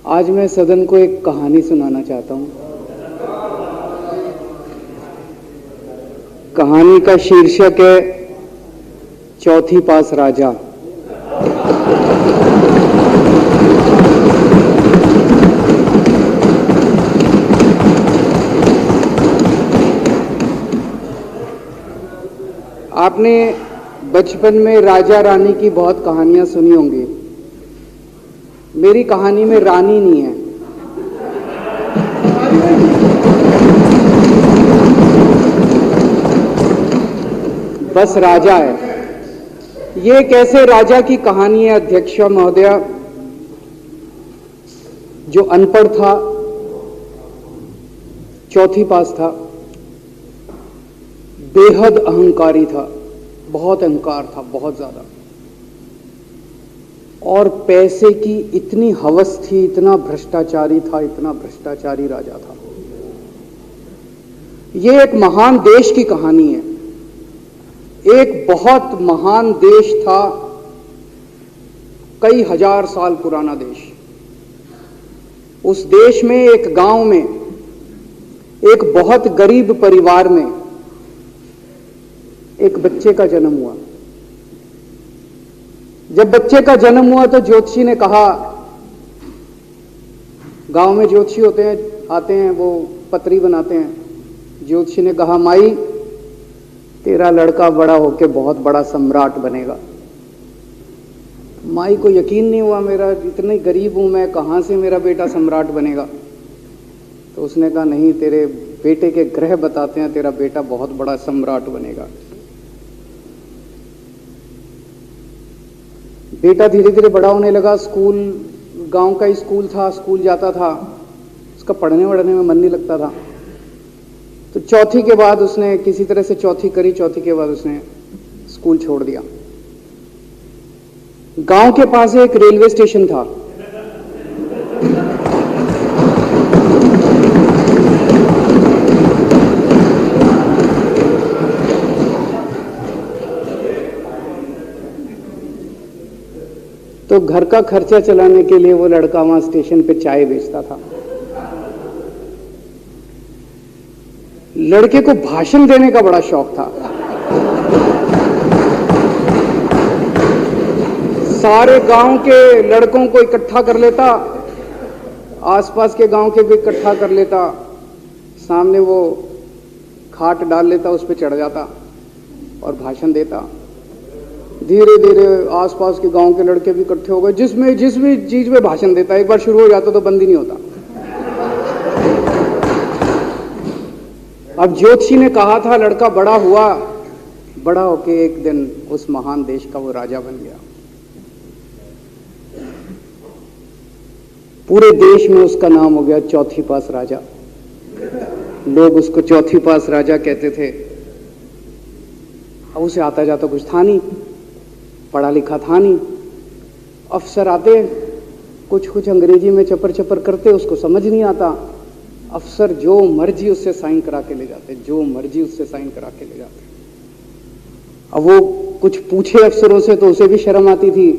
आज मैं सदन को एक कहानी सुनाना चाहता हूं। कहानी का शीर्षक है चौथी पास राजा। आपने बचपन में राजा रानी की बहुत कहानियां सुनी होंगी। मेरी कहानी में रानी नहीं है, बस राजा है। ये कैसे राजा की कहानी है अध्यक्ष महोदया, जो अनपढ़ था, चौथी पास था, बेहद अहंकारी था, बहुत अहंकार था, बहुत ज्यादा, और पैसे की इतनी हवस थी, इतना भ्रष्टाचारी था, इतना भ्रष्टाचारी राजा था। ये एक महान देश की कहानी है। एक बहुत महान देश था, कई हजार साल पुराना देश। उस देश में एक गांव में एक बहुत गरीब परिवार में एक बच्चे का जन्म हुआ। जब बच्चे का जन्म हुआ तो ज्योतिषी ने कहा, गांव में ज्योतिषी होते हैं, आते हैं, वो पत्री बनाते हैं। ज्योतिषी ने कहा, माई तेरा लड़का बड़ा होके बहुत बड़ा सम्राट बनेगा। माई को यकीन नहीं हुआ, मेरा इतनी गरीब हूं मैं, कहां से मेरा बेटा सम्राट बनेगा। तो उसने कहा, नहीं, तेरे बेटे के ग्रह बताते हैं तेरा बेटा बहुत बड़ा सम्राट बनेगा। बेटा धीरे धीरे बड़ा होने लगा। स्कूल, गांव का ही स्कूल था, स्कूल जाता था, उसका पढ़ने वढ़ने में मन नहीं लगता था। तो चौथी के बाद उसने किसी तरह से चौथी करी, चौथी के बाद उसने स्कूल छोड़ दिया। गांव के पास एक रेलवे स्टेशन था। तो घर का खर्चा चलाने के लिए वो लड़का वहां स्टेशन पे चाय बेचता था। लड़के को भाषण देने का बड़ा शौक था। सारे गांव के लड़कों को इकट्ठा कर लेता, आसपास के गांव के भी इकट्ठा कर लेता, सामने वो खाट डाल लेता, उस पर चढ़ जाता और भाषण देता। धीरे धीरे आसपास के गांव के लड़के भी इकट्ठे हो गए। जिस भी चीज में भाषण देता, एक बार शुरू हो जाता तो बंद ही नहीं होता। अब ज्योतिषी ने कहा था, लड़का बड़ा हुआ, बड़ा होके एक दिन उस महान देश का वो राजा बन गया। पूरे देश में उसका नाम हो गया चौथी पास राजा। लोग उसको चौथी पास राजा कहते थे। अब उसे आता जाता कुछ था नहीं, पढ़ा लिखा था नहीं। अफसर आते, कुछ अंग्रेजी में चपर चपर करते, उसको समझ नहीं आता। अफसर जो मर्जी उससे साइन करा के ले जाते, जो मर्जी उससे साइन करा के ले जाते। अब वो कुछ पूछे अफसरों से तो उसे भी शर्म आती थी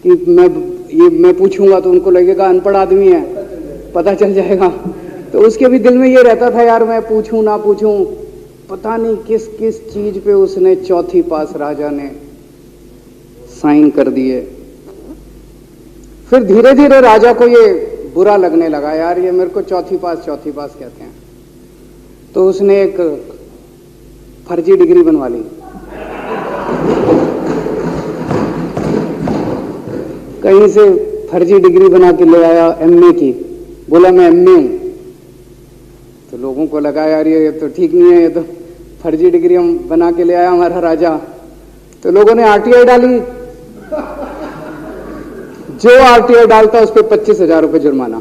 कि मैं पूछूंगा तो उनको लगेगा अनपढ़ आदमी है, पता चल जाएगा। तो उसके भी दिल में ये रहता था, यार मैं पूछूं ना पूछूं। पता नहीं किस किस चीज पे उसने चौथी पास राजा ने साइन कर दिए। फिर धीरे धीरे राजा को ये बुरा लगने लगा, यार ये मेरे को चौथी पास कहते हैं। तो उसने एक फर्जी डिग्री बनवा ली। कहीं से फर्जी डिग्री बना के ले आया, एमए की। बोला मैं एमए हूं। तो लोगों को लगा, यार ये तो ठीक नहीं है, ये तो फर्जी डिग्री हम बना के ले आया हमारा राजा। तो लोगों ने आरटीआई डाली। जो आरटीआई डालता उस पर 25,000 रुपये जुर्माना।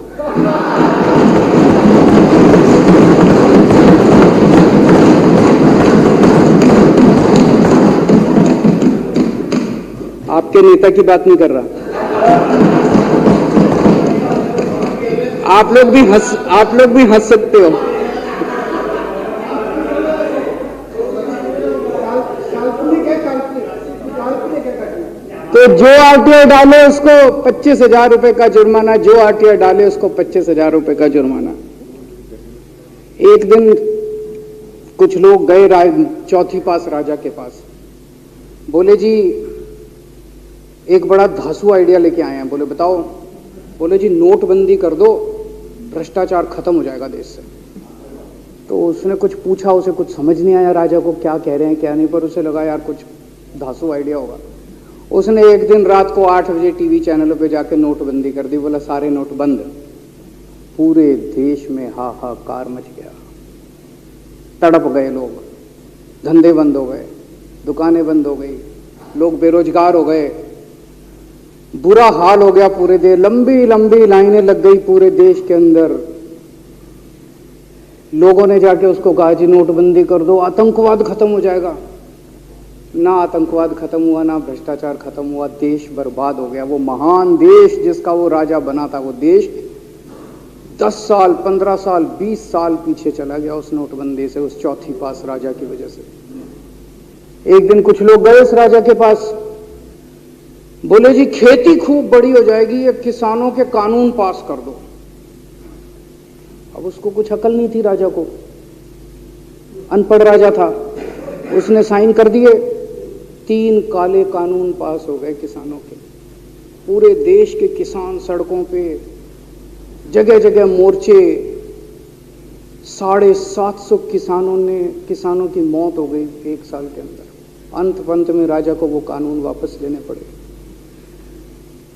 आपके नेता की बात नहीं कर रहा। आप लोग भी हंस सकते हो। तो जो आरटीआई डाले उसको 25,000 रुपए का जुर्माना, जो आरटीआई डाले उसको 25,000 रुपए का जुर्माना। एक दिन कुछ लोग गए चौथी पास राजा के पास, बोले जी एक बड़ा धांसू आइडिया लेके आए हैं। बोले बताओ। बोले जी नोटबंदी कर दो, भ्रष्टाचार खत्म हो जाएगा देश से। तो उसने कुछ पूछा, उसे कुछ समझ नहीं आया राजा को क्या कह रहे हैं क्या नहीं, पर उसे लगा यार कुछ धांसू आइडिया होगा। उसने एक दिन रात को 8 बजे टीवी चैनलों पे जाके नोटबंदी कर दी। बोला सारे नोट बंद। पूरे देश में हाहाकार मच गया, तड़प गए लोग, धंधे बंद हो गए, दुकानें बंद हो गई, लोग बेरोजगार हो गए, बुरा हाल हो गया पूरे देश। लंबी लंबी लाइनें लग गई पूरे देश के अंदर। लोगों ने जाके उसको कहा जी नोटबंदी कर दो, आतंकवाद खत्म हो जाएगा। ना आतंकवाद खत्म हुआ, ना भ्रष्टाचार खत्म हुआ, देश बर्बाद हो गया। वो महान देश जिसका वो राजा बना था, वो देश 10 साल 15 साल 20 साल पीछे चला गया उस नोटबंदी से, उस चौथी पास राजा की वजह से। एक दिन कुछ लोग गए उस राजा के पास, बोले जी खेती खूब बड़ी हो जाएगी, ये किसानों के कानून पास कर दो। अब उसको कुछ अकल नहीं थी राजा को, अनपढ़ राजा था। उसने साइन कर दिए, 3 काले कानून पास हो गए किसानों के। पूरे देश के किसान सड़कों पे, जगह जगह मोर्चे, 750 किसानों की मौत हो गई 1 साल के अंदर। अंत में राजा को वो कानून वापस लेने पड़े।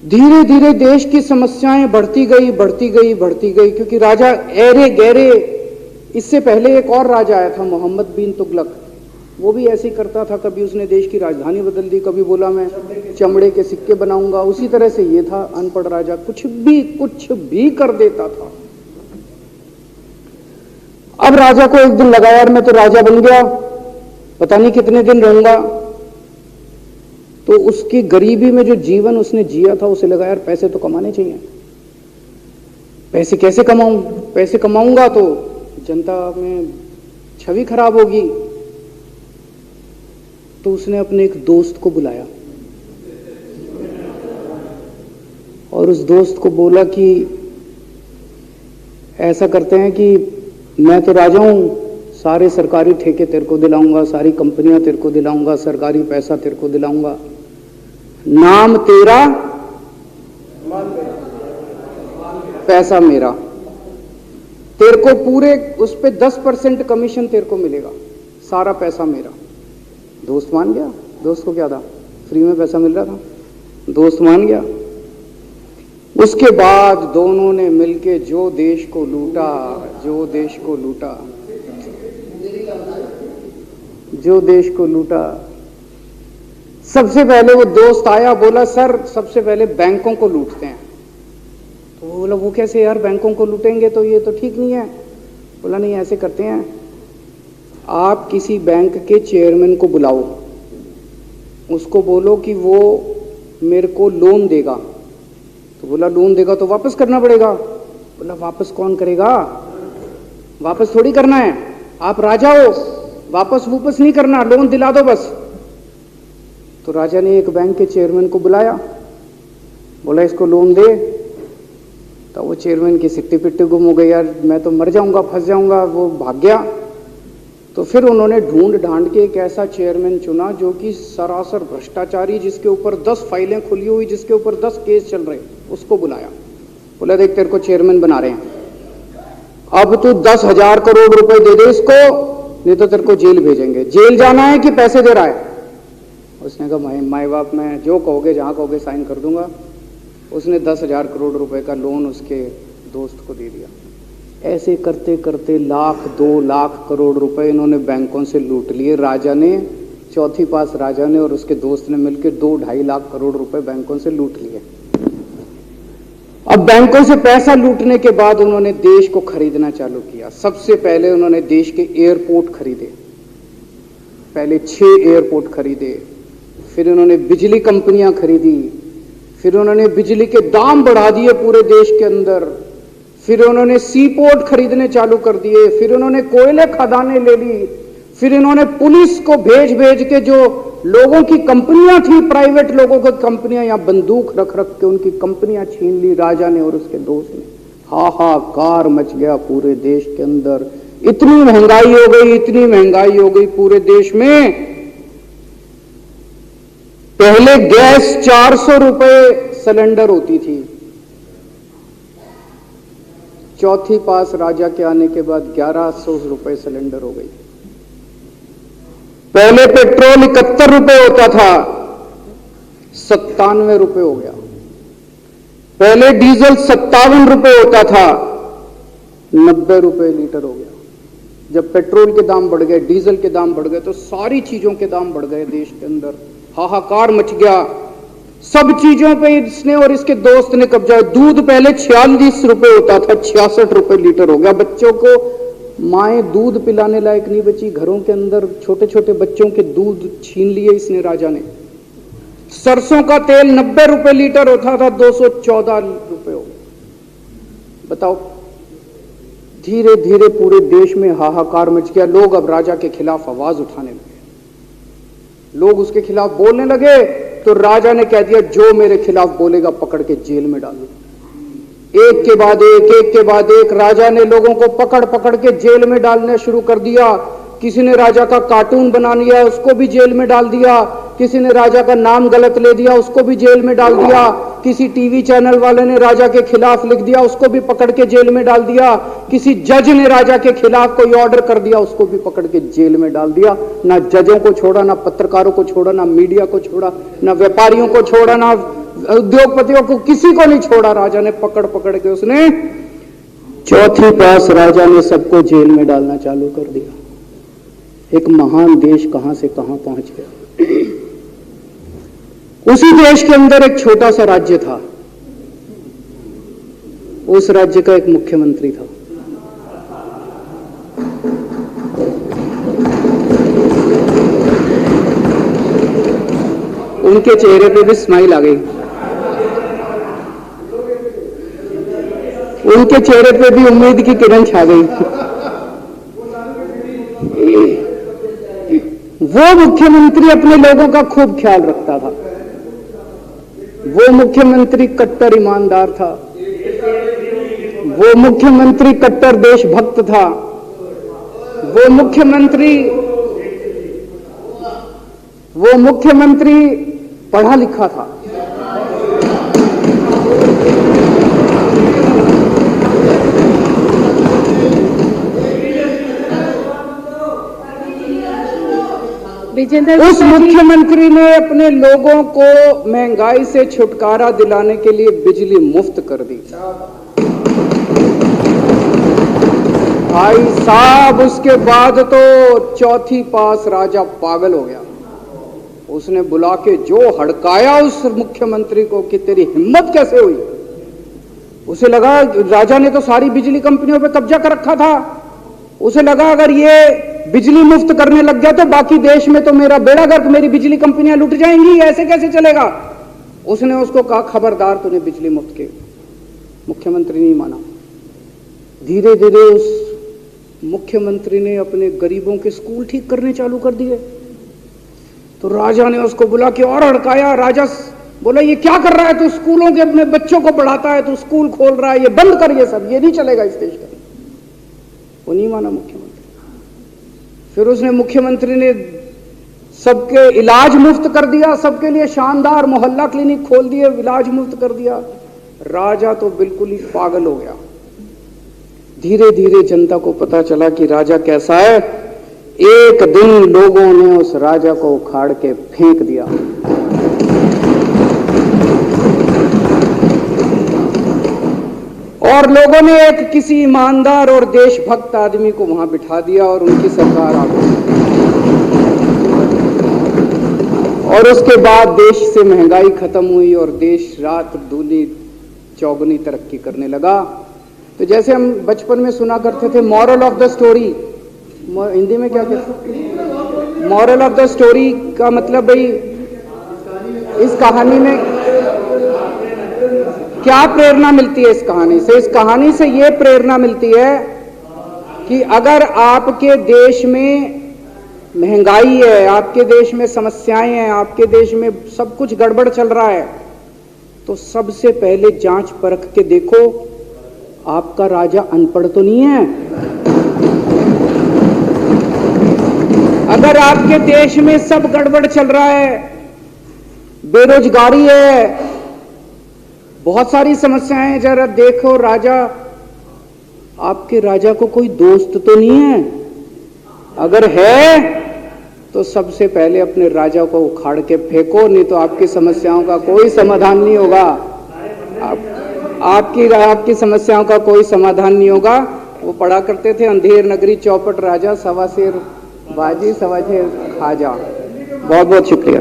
धीरे धीरे देश की समस्याएं बढ़ती गई, क्योंकि राजा ऐरे गहरे। इससे पहले एक और राजा आया था, मोहम्मद बिन तुगलक, वो भी ऐसे ही करता था। कभी उसने देश की राजधानी बदल दी, कभी बोला मैं चमड़े के सिक्के बनाऊंगा। उसी तरह से ये था अनपढ़ राजा, कुछ भी कर देता था। अब राजा को एक दिन लगा यार मैं तो राजा बन गया, पता नहीं कितने दिन रहूंगा। तो उसकी गरीबी में जो जीवन उसने जिया था, उसे लगा यार पैसे तो कमाने चाहिए। पैसे कैसे कमाऊं? पैसे कमाऊंगा तो जनता में छवि खराब होगी। तो उसने अपने एक दोस्त को बुलाया और उस दोस्त को बोला कि ऐसा करते हैं कि मैं तो राजा हूं, सारे सरकारी ठेके तेरे को दिलाऊंगा, सारी कंपनियां तेरे को दिलाऊंगा, सरकारी पैसा तेरे को दिलाऊंगा, नाम तेरा पैसा मेरा। तेरे को पूरे उस पे 10% कमीशन तेरे को मिलेगा, सारा पैसा मेरा। दोस्त मान गया। दोस्त को क्या था, फ्री में पैसा मिल रहा था, दोस्त मान गया। उसके बाद दोनों ने मिलके जो देश को लूटा। सबसे पहले वो दोस्त आया, बोला सर सबसे पहले बैंकों को लूटते हैं। तो वो बोला वो कैसे यार, बैंकों को लूटेंगे तो ये तो ठीक नहीं है। बोला नहीं ऐसे करते हैं, आप किसी बैंक के चेयरमैन को बुलाओ, उसको बोलो कि वो मेरे को लोन देगा। तो बोला लोन देगा तो वापस करना पड़ेगा। बोला वापस कौन करेगा, वापस थोड़ी करना है, आप राजा हो, वापस नहीं करना, लोन दिला दो बस। तो राजा ने एक बैंक के चेयरमैन को बुलाया, बोला इसको लोन दे। तो वो चेयरमैन की सिट्टी पिट्टी गुम हो गई, यार मैं तो मर जाऊंगा, फंस जाऊंगा, वो भाग गया। तो फिर उन्होंने ढूंढ ढांड के एक ऐसा चेयरमैन चुना जो कि सरासर भ्रष्टाचारी, जिसके ऊपर 10 फाइलें खुली हुई, जिसके ऊपर 10 केस चल रहे, उसको बुलाया। बोला देख तेरे को चेयरमैन बना रहे हैं, अब तू 10,000 करोड़ रुपए दे दे इसको, नहीं तो तेरे को जेल भेजेंगे। जेल जाना है कि पैसे दे रहा है? उसने कहा माई बाप मैं जो कहोगे जहां कहोगे साइन कर दूंगा। उसने 10,000 करोड़ रुपए का लोन उसके दोस्त को दे दिया। ऐसे करते करते 1,00,000 2,00,000 करोड़ रुपए इन्होंने बैंकों से लूट लिए। राजा ने, चौथी पास राजा ने और उसके दोस्त ने मिलकर 2-2.5 लाख करोड़ रुपए बैंकों से लूट लिए। अब बैंकों से पैसा लूटने के बाद उन्होंने देश को खरीदना चालू किया। सबसे पहले उन्होंने देश के एयरपोर्ट खरीदे, पहले 6 एयरपोर्ट खरीदे, फिर उन्होंने बिजली कंपनियां खरीदी, फिर उन्होंने बिजली के दाम बढ़ा दिए पूरे देश के अंदर, फिर उन्होंने सी पोर्ट खरीदने चालू कर दिए, फिर उन्होंने कोयले खदानें ले ली, फिर इन्होंने पुलिस को भेज भेज के जो लोगों की कंपनियां थी, प्राइवेट लोगों की कंपनियां, यहां बंदूक रख रख के उनकी कंपनियां छीन ली राजा ने और उसके दोस्त ने। हाहाकार मच गया पूरे देश के अंदर। इतनी महंगाई हो गई, इतनी महंगाई हो गई पूरे देश में। पहले गैस 400 रुपए सिलेंडर होती थी, चौथी पास राजा के आने के बाद 1100 रुपए सिलेंडर हो गई। पहले पेट्रोल 71 रुपए होता था, 97 रुपए हो गया। पहले डीजल 57 रुपए होता था, 90 रुपए लीटर हो गया। जब पेट्रोल के दाम बढ़ गए, डीजल के दाम बढ़ गए, तो सारी चीजों के दाम बढ़ गए देश के अंदर। हाहाकार मच गया। सब चीजों पे इसने और इसके दोस्त ने कब्जा। दूध पहले 46 रुपए होता था, 66 रुपए लीटर हो गया। बच्चों को माएँ दूध पिलाने लायक नहीं बची, घरों के अंदर छोटे छोटे बच्चों के दूध छीन लिए इसने राजा ने। सरसों का तेल 90 रुपए लीटर होता था, 214 रुपए हो गया। बताओ, धीरे धीरे पूरे देश में हाहाकार मच गया। लोग अब राजा के खिलाफ आवाज उठाने लगे, लोग उसके खिलाफ बोलने लगे। तो राजा ने कह दिया, जो मेरे खिलाफ बोलेगा पकड़ के जेल में डाल दो। एक के बाद एक राजा ने लोगों को पकड़ पकड़ के जेल में डालना शुरू कर दिया। किसी ने राजा का कार्टून बना लिया, उसको भी जेल में डाल दिया। किसी ने राजा का नाम गलत ले दिया, उसको भी जेल में डाल दिया। किसी टीवी चैनल वाले ने राजा के खिलाफ लिख दिया, उसको भी पकड़ के जेल में डाल दिया। किसी जज ने राजा के खिलाफ कोई ऑर्डर कर दिया, उसको भी पकड़ के जेल में डाल दिया। ना जजों को छोड़ा, ना पत्रकारों को छोड़ा, ना मीडिया को छोड़ा, ना व्यापारियों को छोड़ा, ना उद्योगपतियों को, किसी को नहीं छोड़ा। राजा ने पकड़ पकड़ के उसने चौथी पास राजा ने सबको जेल में डालना चालू कर दिया। एक महान देश कहां से कहां पहुंच गया। उसी देश के अंदर एक छोटा सा राज्य था, उस राज्य का एक मुख्यमंत्री था। उनके चेहरे पे भी स्माइल आ गई, उनके चेहरे पे भी उम्मीद की किरण छा गई। वो मुख्यमंत्री अपने लोगों का खूब ख्याल रखता था। वो मुख्यमंत्री कट्टर ईमानदार था। वो मुख्यमंत्री कट्टर देशभक्त था। वो मुख्यमंत्री पढ़ा लिखा था। उस मुख्यमंत्री ने अपने लोगों को महंगाई से छुटकारा दिलाने के लिए बिजली मुफ्त कर दी। भाई साहब, उसके बाद तो चौथी पास राजा पागल हो गया। उसने बुला के जो हड़काया उस मुख्यमंत्री को कि तेरी हिम्मत कैसे हुई। उसे लगा राजा ने तो सारी बिजली कंपनियों पे कब्जा कर रखा था। उसे लगा अगर ये बिजली मुफ्त करने लग गया तो बाकी देश में तो मेरा बेड़ा गर्क, मेरी बिजली कंपनियां लुट जाएंगी, ऐसे कैसे चलेगा। उसने उसको कहा, खबरदार, तूने बिजली मुफ्त के। मुख्यमंत्री नहीं माना। धीरे धीरे उस मुख्यमंत्री ने अपने गरीबों के स्कूल ठीक करने चालू कर दिए। तो राजा ने उसको बुला के और हड़काया। राजा बोला, ये क्या कर रहा है तू, स्कूलों के अपने बच्चों को पढ़ाता है, तू स्कूल खोल रहा है, ये बंद कर, ये सब, ये नहीं चलेगा इस देश का। वो नहीं माना मुख्यमंत्री। फिर उसने मुख्यमंत्री ने सबके इलाज मुफ्त कर दिया, सबके लिए शानदार मोहल्ला क्लिनिक खोल दिए, इलाज मुफ्त कर दिया। राजा तो बिल्कुल ही पागल हो गया। धीरे धीरे जनता को पता चला कि राजा कैसा है। एक दिन लोगों ने उस राजा को उखाड़ के फेंक दिया। और लोगों ने एक किसी ईमानदार और देशभक्त आदमी को वहां बिठा दिया और उनकी सरकार आ गई। और उसके बाद देश से महंगाई खत्म हुई और देश रात दूनी चौगुनी तरक्की करने लगा। तो जैसे हम बचपन में सुना करते थे, moral of the story, Hindi में क्या कहते, मॉरल ऑफ द स्टोरी का मतलब भाई इस कहानी में क्या प्रेरणा मिलती है। इस कहानी से, इस कहानी से यह प्रेरणा मिलती है कि अगर आपके देश में महंगाई है, आपके देश में समस्याएं हैं, आपके देश में सब कुछ गड़बड़ चल रहा है, तो सबसे पहले जांच परख के देखो आपका राजा अनपढ़ तो नहीं है। अगर आपके देश में सब गड़बड़ चल रहा है, बेरोजगारी है, बहुत सारी समस्याएं हैं, जरा देखो राजा, आपके राजा को कोई दोस्त तो नहीं है? अगर है तो सबसे पहले अपने राजा को उखाड़ के फेंको, नहीं तो आपकी समस्याओं का कोई समाधान नहीं होगा। आपकी समस्याओं का कोई समाधान नहीं होगा। वो पढ़ा करते थे, अंधेर नगरी चौपट राजा, सवा शेर बाजी सवा शेर खाजा। बहुत बहुत शुक्रिया।